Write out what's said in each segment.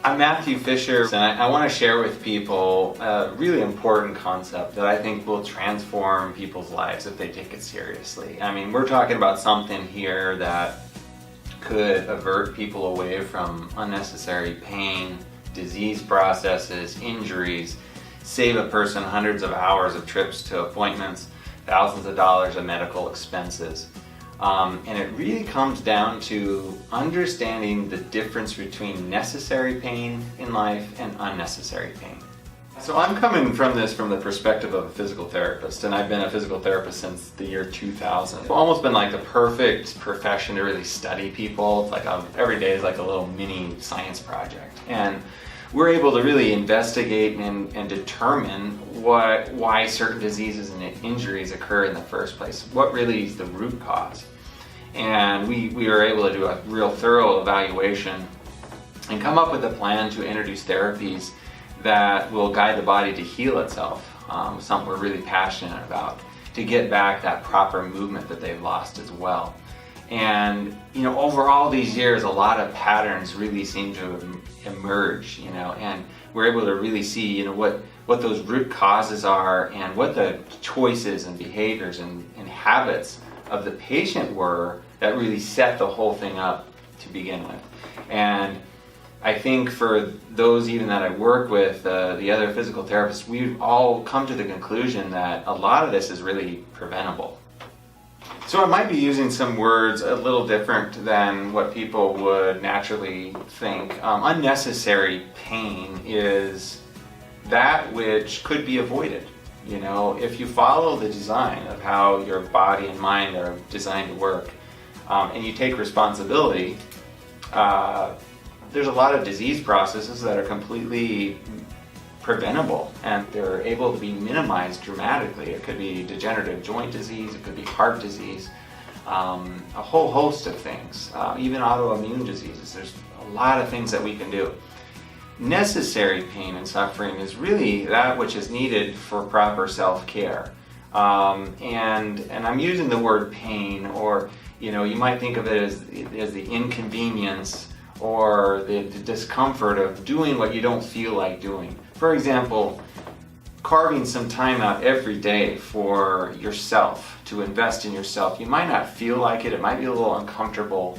I'm Matthew Fischer, and I want to share with people a really important concept that I think will transform people's lives if they take it seriously. I mean, we're talking about something here that could avert people away from unnecessary pain, disease processes, injuries, save a person hundreds of hours of trips to appointments, thousands of dollars of medical expenses. And it really comes down to understanding the difference between necessary pain in life and unnecessary pain. So I'm coming from this from the perspective of a physical therapist, and I've been a physical therapist since the year 2000. It's almost been like the perfect profession to really study people. It's like every day is like a little mini science project. And we're able to really investigate and determine why certain diseases and injuries occur in the first place. What really is the root cause? And we are able to do a real thorough evaluation and come up with a plan to introduce therapies that will guide the body to heal itself, something we're really passionate about, to get back that proper movement that they've lost as well. And over all these years, a lot of patterns really seem to emerge, and we're able to really see, what those root causes are and what the choices and behaviors and habits of the patient were that really set the whole thing up to begin with. And I think for those even that I work with, the other physical therapists, we've all come to the conclusion that a lot of this is really preventable. So I might be using some words a little different than what people would naturally think. Unnecessary pain is that which could be avoided. If you follow the design of how your body and mind are designed to work, and you take responsibility, there's a lot of disease processes that are completely preventable, and they're able to be minimized dramatically. It could be degenerative joint disease, it could be heart disease, a whole host of things, even autoimmune diseases. There's a lot of things that we can do. Necessary pain and suffering is really that which is needed for proper self-care. And I'm using the word pain, or you might think of it as the inconvenience or the discomfort of doing what you don't feel like doing. For example, carving some time out every day for yourself, to invest in yourself. You might not feel like it might be a little uncomfortable,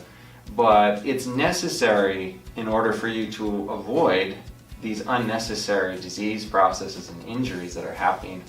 but it's necessary in order for you to avoid these unnecessary disease processes and injuries that are happening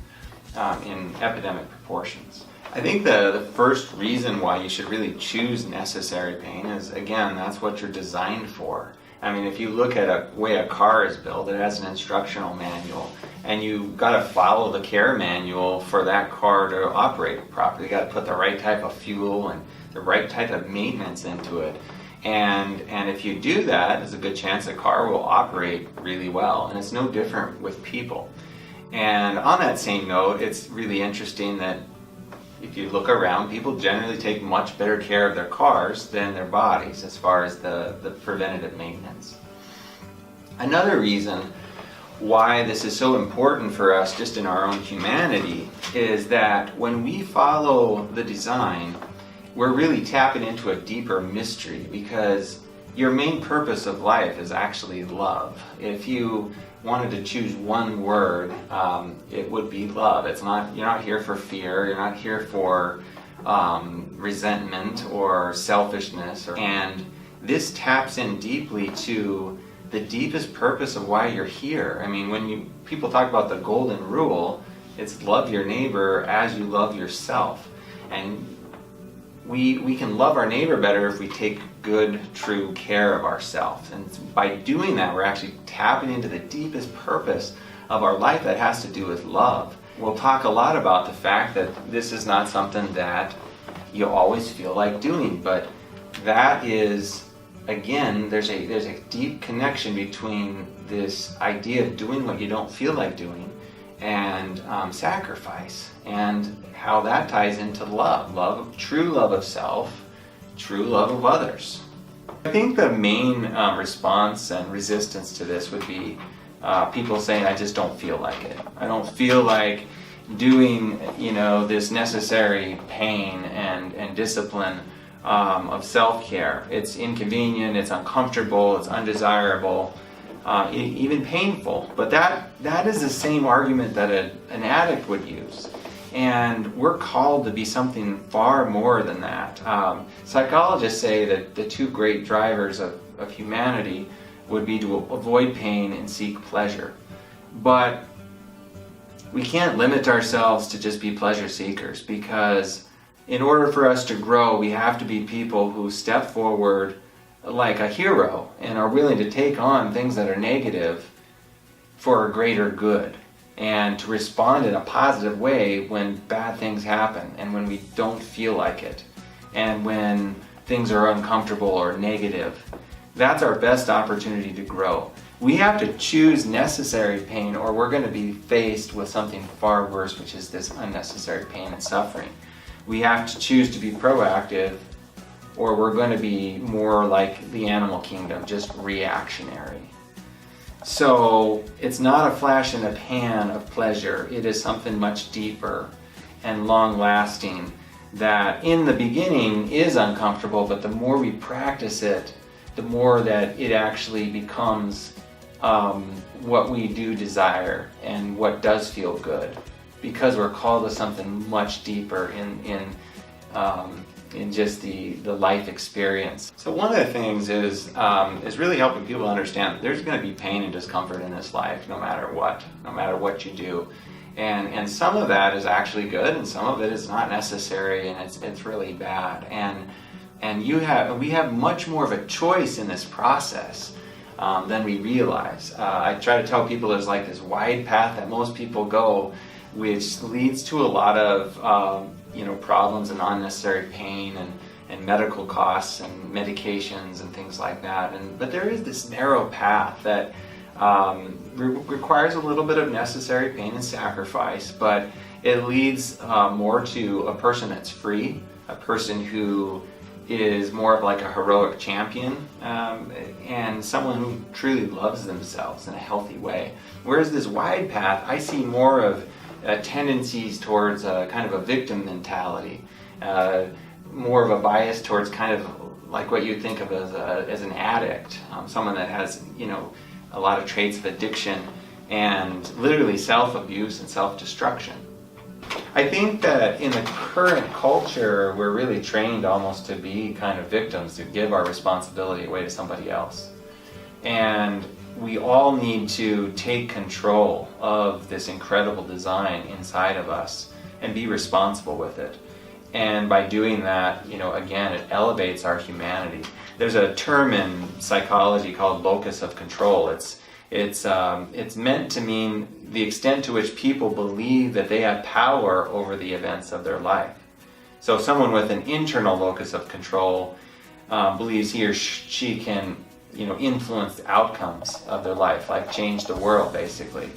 in epidemic proportions. I think the first reason why you should really choose necessary pain is, again, that's what you're designed for. I mean, if you look at a way a car is built, it has an instructional manual, and you've got to follow the care manual for that car to operate properly. You've got to put the right type of fuel and the right type of maintenance into it. And if you do that, there's a good chance the car will operate really well. And it's no different with people. And on that same note, it's really interesting that if you look around, people generally take much better care of their cars than their bodies as far as the preventative maintenance. Another reason why this is so important for us just in our own humanity is that when we follow the design, we're really tapping into a deeper mystery, because your main purpose of life is actually love. If you wanted to choose one word, it would be love. You're not here for fear, you're not here for resentment or selfishness, and this taps in deeply to the deepest purpose of why you're here. I mean, when people talk about the golden rule, it's love your neighbor as you love yourself. And we can love our neighbor better if we take good, true care of ourselves. And by doing that, we're actually tapping into the deepest purpose of our life that has to do with love. We'll talk a lot about the fact that this is not something that you always feel like doing, but that is, again, there's a deep connection between this idea of doing what you don't feel like doing and sacrifice, and how that ties into love, true love of self, true love of others. I think the main response and resistance to this would be people saying, I just don't feel like it. I don't feel like doing, this necessary pain and discipline of self-care. It's inconvenient, it's uncomfortable, it's undesirable. even painful. But that is the same argument that an addict would use. And we're called to be something far more than that. Psychologists say that the two great drivers of humanity would be to avoid pain and seek pleasure. But we can't limit ourselves to just be pleasure seekers, because in order for us to grow, we have to be people who step forward like a hero and are willing to take on things that are negative for a greater good, and to respond in a positive way when bad things happen and when we don't feel like it and when things are uncomfortable or negative. That's our best opportunity to grow. We have to choose necessary pain, or we're going to be faced with something far worse, which is this unnecessary pain and suffering. We have to choose to be proactive, or we're going to be more like the animal kingdom, just reactionary. So it's not a flash in the pan of pleasure. It is something much deeper and long-lasting that in the beginning is uncomfortable, but the more we practice it, the more that it actually becomes what we do desire and what does feel good, because we're called to something much deeper in just the life experience. So one of the things is really helping people understand that there's going to be pain and discomfort in this life, no matter what you do, and some of that is actually good, and some of it is not necessary, and it's really bad, and we have much more of a choice in this process than we realize. I try to tell people there's like this wide path that most people go, which leads to a lot of problems and unnecessary pain and medical costs and medications and things like that. But there is this narrow path that requires a little bit of necessary pain and sacrifice, but it leads more to a person that's free, a person who is more of like a heroic champion, and someone who truly loves themselves in a healthy way. Whereas this wide path, I see more of tendencies towards a kind of a victim mentality, more of a bias towards kind of like what you'd think of as an addict, someone that has a lot of traits of addiction and literally self-abuse and self-destruction. I think that in the current culture, we're really trained almost to be kind of victims, to give our responsibility away to somebody else. And we all need to take control of this incredible design inside of us and be responsible with it. And by doing that, again, it elevates our humanity. There's a term in psychology called locus of control. It's meant to mean the extent to which people believe that they have power over the events of their life. So someone with an internal locus of control believes he or she can influence the outcomes of their life, like change the world basically,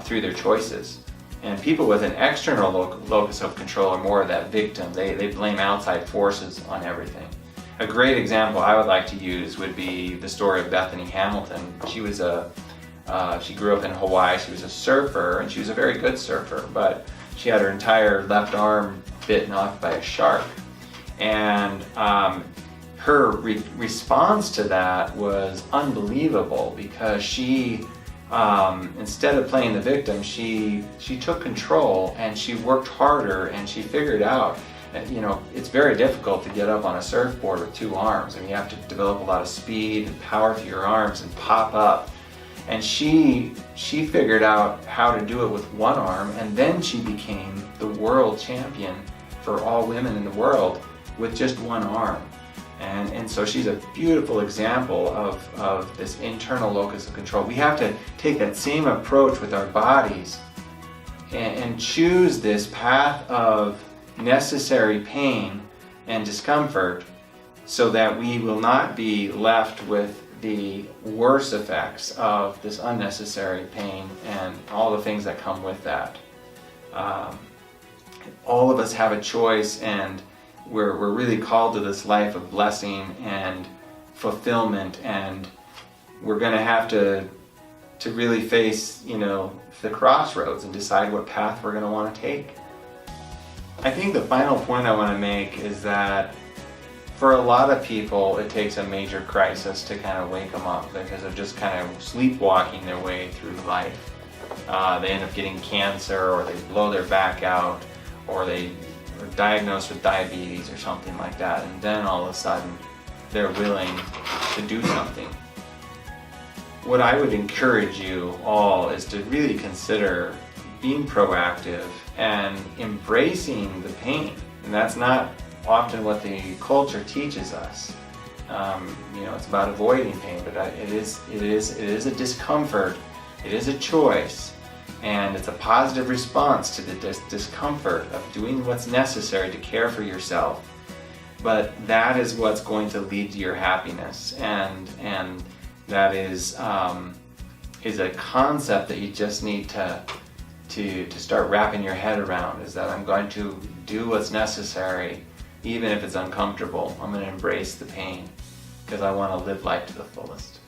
through their choices. And people with an external locus of control are more of that victim. They blame outside forces on everything. A great example I would like to use would be the story of Bethany Hamilton. She grew up in Hawaii. She was a surfer, and she was a very good surfer, but she had her entire left arm bitten off by a shark. And her response to that was unbelievable, because she, instead of playing the victim, she took control and she worked harder, and she figured out it's very difficult to get up on a surfboard with two arms, and you have to develop a lot of speed and power through your arms and pop up. And she figured out how to do it with one arm, and then she became the world champion for all women in the world with just one arm. And so she's a beautiful example of this internal locus of control. We have to take that same approach with our bodies and choose this path of necessary pain and discomfort, so that we will not be left with the worst effects of this unnecessary pain and all the things that come with that. All of us have a choice, and we're really called to this life of blessing and fulfillment, and we're going to have to really face the crossroads and decide what path we're going to want to take. I think the final point I want to make is that For a lot of people, it takes a major crisis to kind of wake them up because they're just kind of sleepwalking their way through life. They end up getting cancer, or they blow their back out, or they are diagnosed with diabetes or something like that, and then all of a sudden they're willing to do something. What I would encourage you all is to really consider being proactive and embracing the pain. And that's not often what the culture teaches us. It's about avoiding pain, but it is a discomfort. It is a choice, and it's a positive response to the discomfort of doing what's necessary to care for yourself. But that is what's going to lead to your happiness, and that is a concept that you just need to start wrapping your head around. Is that I'm going to do what's necessary, even if it's uncomfortable. I'm going to embrace the pain because I want to live life to the fullest.